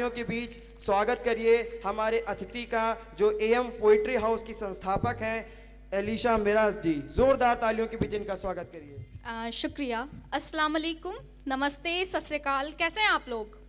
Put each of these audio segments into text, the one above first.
तालियों के बीच स्वागत करिए हमारे अतिथि का, जो एएम पोइट्री हाउस की संस्थापक हैं, एलिशा मिराज जी। जोरदार तालियों के बीच इनका स्वागत करिए। शुक्रिया। अस्सलाम वालेकुम, नमस्ते, सत श्री अकाल। कैसे हैं आप लोग?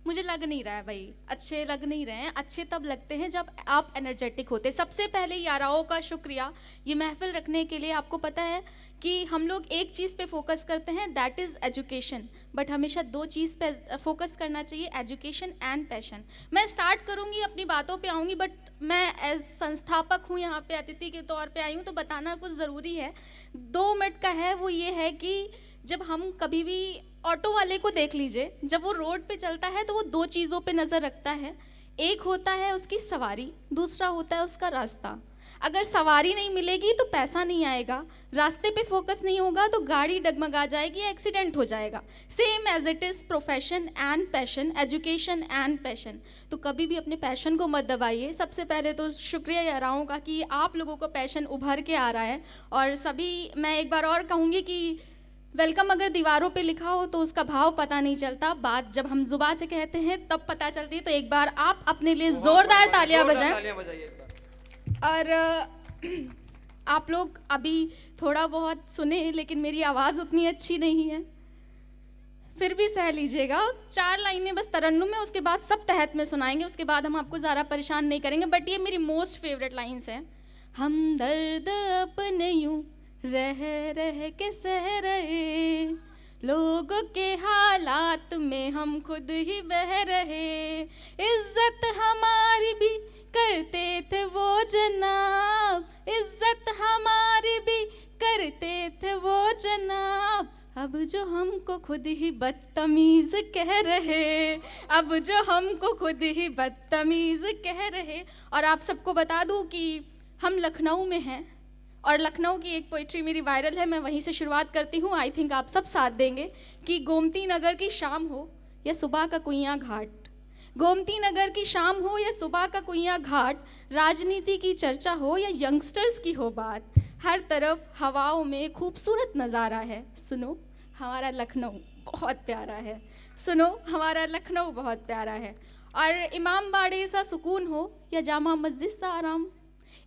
मुझे लग नहीं रहा है भाई, अच्छे लग नहीं रहे हैं। अच्छे तब लगते हैं जब आप एनर्जेटिक होते। सबसे पहले याराओं का शुक्रिया ये महफिल रखने के लिए। आपको पता है कि हम लोग एक चीज़ पे फोकस करते हैं, दैट इज़ एजुकेशन, बट हमेशा दो चीज़ पे फोकस करना चाहिए, एजुकेशन एंड पैशन। मैं स्टार्ट करूँगी, अपनी बातों पे आऊँगी, बट मैं एज संस्थापक हूँ, यहाँ पे अतिथि के तौर पे आई हूँ, तो बताना कुछ ज़रूरी है। 2 मिनट का है, वो ये है कि जब हम कभी भी ऑटो वाले को देख लीजिए, जब वो रोड पे चलता है तो वो 2 चीज़ों पे नज़र रखता है। एक होता है उसकी सवारी, दूसरा होता है उसका रास्ता। अगर सवारी नहीं मिलेगी तो पैसा नहीं आएगा, रास्ते पे फोकस नहीं होगा तो गाड़ी डगमगा जाएगी, एक्सीडेंट हो जाएगा। Same as it is profession and passion, education and passion. तो कभी भी अपने पैशन को मत दबाइए। सबसे पहले तो शुक्रिया याराओं का कि आप लोगों को पैशन उभर के आ रहा है। और सभी, मैं एक बार और कहूँगी कि वेलकम अगर दीवारों पे लिखा हो तो उसका भाव पता नहीं चलता, बात जब हम जुबान से कहते हैं तब पता चलती है। तो एक बार आप अपने लिए जोरदार तालियां बजाएं। और आप लोग अभी थोड़ा बहुत सुने, लेकिन मेरी आवाज़ उतनी अच्छी नहीं है, फिर भी सह लीजिएगा। 4 लाइनें बस तरन्नुम में, उसके बाद सब तहत में सुनाएंगे, उसके बाद हम आपको ज़्यादा परेशान नहीं करेंगे। बट ये मेरी मोस्ट फेवरेट लाइन्स हैं। हम दर्द अपने यूं रह रह के सह रहे, लोगों के हालात में हम खुद ही बह रहे, इज्जत हमारी भी करते थे वो जनाब, इज्जत हमारी भी करते थे वो जनाब, अब जो हमको खुद ही बदतमीज़ कह रहे, अब जो हमको खुद ही बदतमीज़ कह रहे। और आप सबको बता दूं कि हम लखनऊ में हैं और लखनऊ की एक पोइट्री मेरी वायरल है, मैं वहीं से शुरुआत करती हूँ। आई थिंक आप सब साथ देंगे कि गोमती नगर की शाम हो या सुबह का कुइयाँ घाट, गोमती नगर की शाम हो या सुबह का कुइयाँ घाट, राजनीति की चर्चा हो या यंगस्टर्स की हो बात, हर तरफ हवाओं में खूबसूरत नज़ारा है। सुनो हमारा लखनऊ बहुत प्यारा है, सुनो हमारा लखनऊ बहुत प्यारा है। और इमाम बाड़े सा सुकून हो या जामा मस्जिद सा आराम,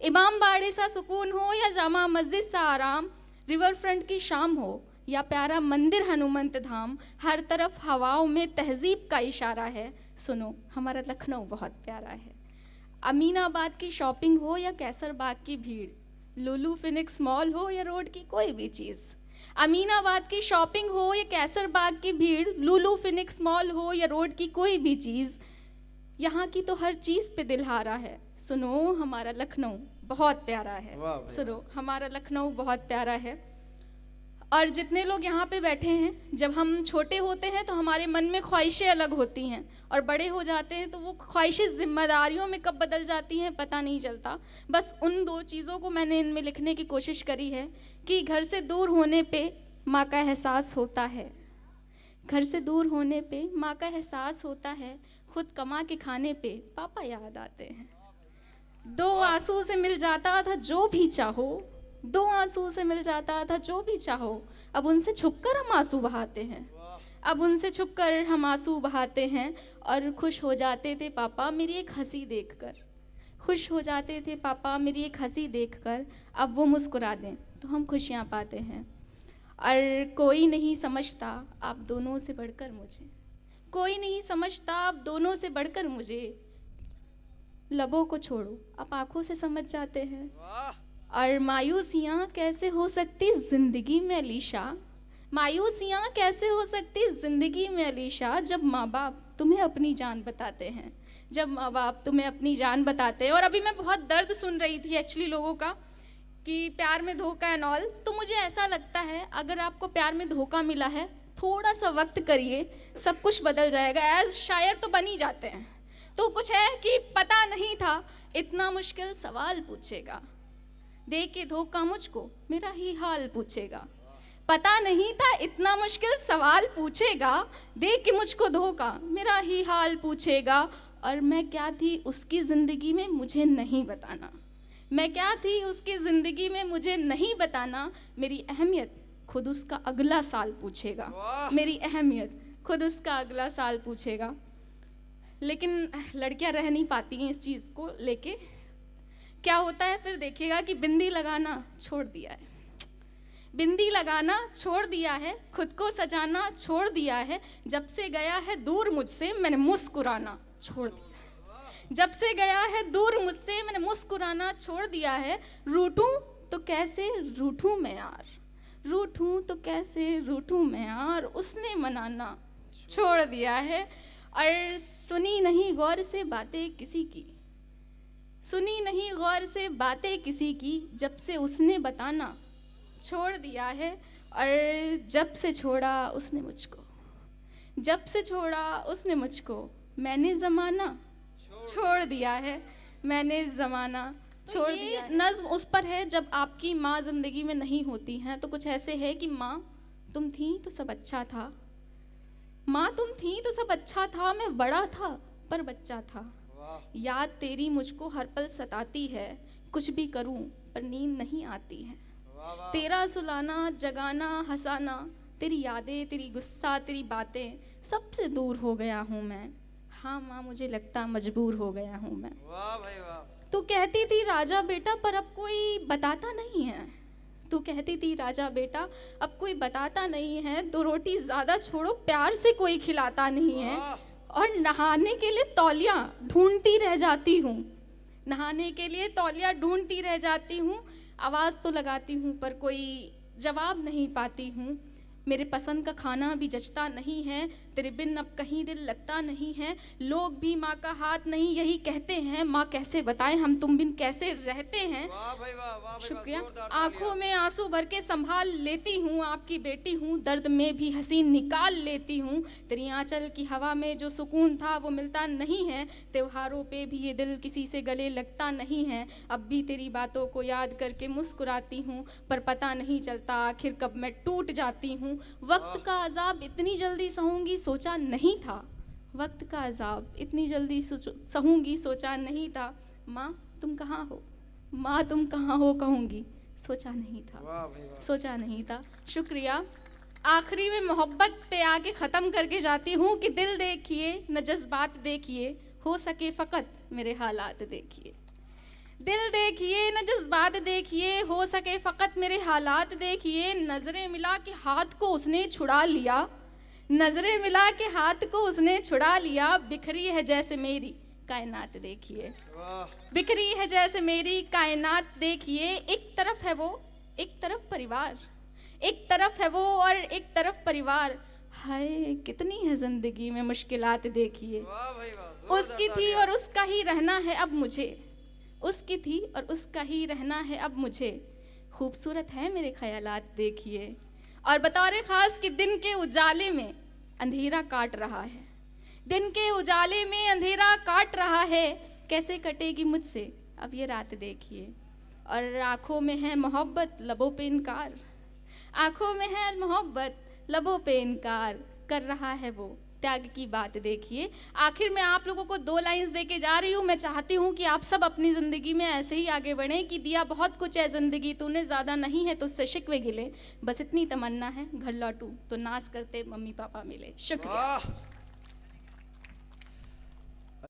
इमाम बाड़े सा सुकून हो या जामा मस्जिद सा आराम, रिवर फ्रंट की शाम हो या प्यारा मंदिर हनुमंत धाम, हर तरफ हवाओं में तहजीब का इशारा है। सुनो हमारा लखनऊ बहुत प्यारा है। अमीनाबाद की शॉपिंग हो या कैसर बाग की भीड़, लुलु फिनिक्स मॉल हो या रोड की कोई भी चीज़, अमीनाबाद की शॉपिंग हो या कैसर बाग की भीड़, लुलु फिनिक्स मॉल हो या रोड की कोई भी चीज़, यहाँ की तो हर चीज़ पे दिलहारा है। सुनो हमारा लखनऊ बहुत प्यारा है, सुनो हमारा लखनऊ बहुत प्यारा है। और जितने लोग यहाँ पे बैठे हैं, जब हम छोटे होते हैं तो हमारे मन में ख्वाहिशें अलग होती हैं, और बड़े हो जाते हैं तो वो ख्वाहिशें जिम्मेदारियों में कब बदल जाती हैं पता नहीं चलता। बस उन 2 चीज़ों को मैंने इनमें लिखने की कोशिश करी है कि घर से दूर होने पे माँ का एहसास होता है, घर से दूर होने पे माँ का एहसास होता है, खुद कमा के खाने पे पापा याद आते हैं, 2 आंसू से मिल जाता था जो भी चाहो, 2 आंसू से मिल जाता था जो भी चाहो, अब उनसे छुपकर हम आंसू बहाते हैं, अब उनसे छुपकर हम आंसू बहाते हैं। और खुश हो जाते थे पापा मेरी एक हंसी देखकर, खुश हो जाते थे पापा मेरी एक हंसी देखकर, अब वो मुस्कुरा दें तो हम खुशियाँ पाते हैं। और कोई नहीं समझता आप दोनों से बढ़कर मुझे, कोई नहीं समझता आप दोनों से बढ़कर मुझे, लबों को छोड़ो आप आंखों से समझ जाते हैं। और मायूसियाँ कैसे हो सकती ज़िंदगी में अलीशा, मायूसियाँ कैसे हो सकती ज़िंदगी में अलीशा, जब माँ बाप तुम्हें अपनी जान बताते हैं, जब माँ बाप तुम्हें अपनी जान बताते हैं। और अभी मैं बहुत दर्द सुन रही थी एक्चुअली लोगों का कि प्यार में धोखा एंड ऑल, तो मुझे ऐसा लगता है अगर आपको प्यार में धोखा मिला है, थोड़ा सा वक्त करिए, सब कुछ बदल जाएगा। एज शायर तो बन ही जाते हैं। तो कुछ है कि पता नहीं था इतना मुश्किल सवाल पूछेगा, दे के धोखा मुझको मेरा ही हाल पूछेगा, पता नहीं था इतना मुश्किल सवाल पूछेगा, दे के मुझको धोखा मेरा ही हाल पूछेगा। और मैं क्या थी उसकी ज़िंदगी में मुझे नहीं बताना, मैं क्या थी उसकी ज़िंदगी में मुझे नहीं बताना, मेरी अहमियत खुद उसका अगला साल पूछेगा, मेरी अहमियत खुद उसका अगला साल पूछेगा। लेकिन लड़कियां रह नहीं पाती हैं इस चीज़ को लेके। क्या होता है फिर देखिएगा कि बिंदी लगाना छोड़ दिया है, बिंदी लगाना छोड़ दिया है, खुद को सजाना छोड़ दिया है। जब से गया है दूर मुझसे मैंने मुस्कुराना छोड़ दिया है। जब से गया है दूर मुझसे मैंने मुस्कुराना छोड़ दिया है। रूठूं तो कैसे रूठूं मैं यार, रूठूं तो कैसे रूठूं मैं यार, उसने मनाना छोड़ दिया है। और सुनी नहीं गौर से बातें किसी की, सुनी नहीं गौर से बातें किसी की, जब से उसने बताना छोड़ दिया है। और जब से छोड़ा उसने मुझको, जब से छोड़ा उसने मुझको, मैंने ज़माना छोड़ दिया है, मैंने ज़माना छोड़ दिया है। नज़्म उस पर है जब आपकी माँ ज़िंदगी में नहीं होती हैं, तो कुछ ऐसे है कि माँ तुम थी तो सब अच्छा था, माँ तुम थी तो सब अच्छा था, मैं बड़ा था पर बच्चा था। याद तेरी मुझको हर पल सताती है, कुछ भी करूं पर नींद नहीं आती है। तेरा सुलाना जगाना हंसाना, तेरी यादें तेरी गुस्सा तेरी बातें, सबसे दूर हो गया हूँ मैं। हाँ माँ मुझे लगता मजबूर हो गया हूँ मैं। वाह भाई वाह। तू कहती थी राजा बेटा पर अब कोई बताता नहीं है, तू कहती थी राजा बेटा अब कोई बताता नहीं है। दो रोटी ज़्यादा छोड़ो प्यार से कोई खिलाता नहीं है। और नहाने के लिए तौलिया ढूंढती रह जाती हूँ, नहाने के लिए तौलिया ढूंढती रह जाती हूँ। आवाज़ तो लगाती हूँ पर कोई जवाब नहीं पाती हूँ। मेरे पसंद का खाना भी जचता नहीं है, तेरे बिन अब कहीं दिल लगता नहीं है। लोग भी माँ का हाथ नहीं यही कहते हैं, माँ कैसे बताएं हम तुम बिन कैसे रहते हैं। वाह भाई वाह, वाह भाई वाह, शुक्रिया। जोरदार आंखों में आंसू भर के संभाल लेती हूँ, आपकी बेटी हूँ, दर्द में भी हंसी निकाल लेती हूँ। तेरी आंचल की हवा में जो सुकून था वो मिलता नहीं है, त्योहारों पे भी ये दिल किसी से गले लगता नहीं है। अब भी तेरी बातों को याद करके मुस्कुराती हूँ, पर पता नहीं चलता आखिर कब मैं टूट जाती हूँ। वक्त का अजाब इतनी जल्दी सहूंगी सोचा नहीं था, वक्त का अजाब इतनी जल्दी सहूंगी सोचा नहीं था। माँ तुम कहाँ हो, माँ तुम कहाँ हो कहूँगी सोचा नहीं था, वाह भाई वाह। सोचा नहीं था। शुक्रिया। आखिरी में मोहब्बत पे आके ख़त्म करके जाती हूँ कि दिल देखिए न जज्बात देखिए, हो सके फ़कत मेरे हालात देखिए। दिल देखिए न जज्बात देखिए, हो सके फ़कत मेरे हालात देखिए। नज़रें मिला के हाथ को उसने छुड़ा लिया, नज़रें मिला के हाथ को उसने छुड़ा लिया। बिखरी है जैसे मेरी कायनात देखिए, बिखरी है जैसे मेरी कायनात देखिए। एक तरफ है वो एक तरफ परिवार, एक तरफ है वो और एक तरफ परिवार। हाय कितनी है ज़िंदगी में मुश्किलात देखिए। वाह भाई वाह, उसकी थी और उसका ही रहना है अब मुझे, उसकी थी और उसका ही रहना है अब मुझे। खूबसूरत है मेरे ख्यालात देखिए। और बतौर ख़ास कि दिन के उजाले में अंधेरा काट रहा है, दिन के उजाले में अंधेरा काट रहा है। कैसे कटेगी मुझसे अब ये रात देखिए। और आँखों में है मोहब्बत लबों पे इनकार, आँखों में है मोहब्बत लबों पे इनकार। कर रहा है वो त्याग की बात देखिए। आखिर में आप लोगों को 2 लाइंस दे के जा रही हूँ। मैं चाहती हूँ कि आप सब अपनी ज़िंदगी में ऐसे ही आगे बढ़ें कि दिया बहुत कुछ है ज़िंदगी, तूने ज़्यादा नहीं है तो उससे शिकवे गिले, बस इतनी तमन्ना है घर लौटूँ तो नाज करते मम्मी पापा मिले। शुक्रिया। वाह।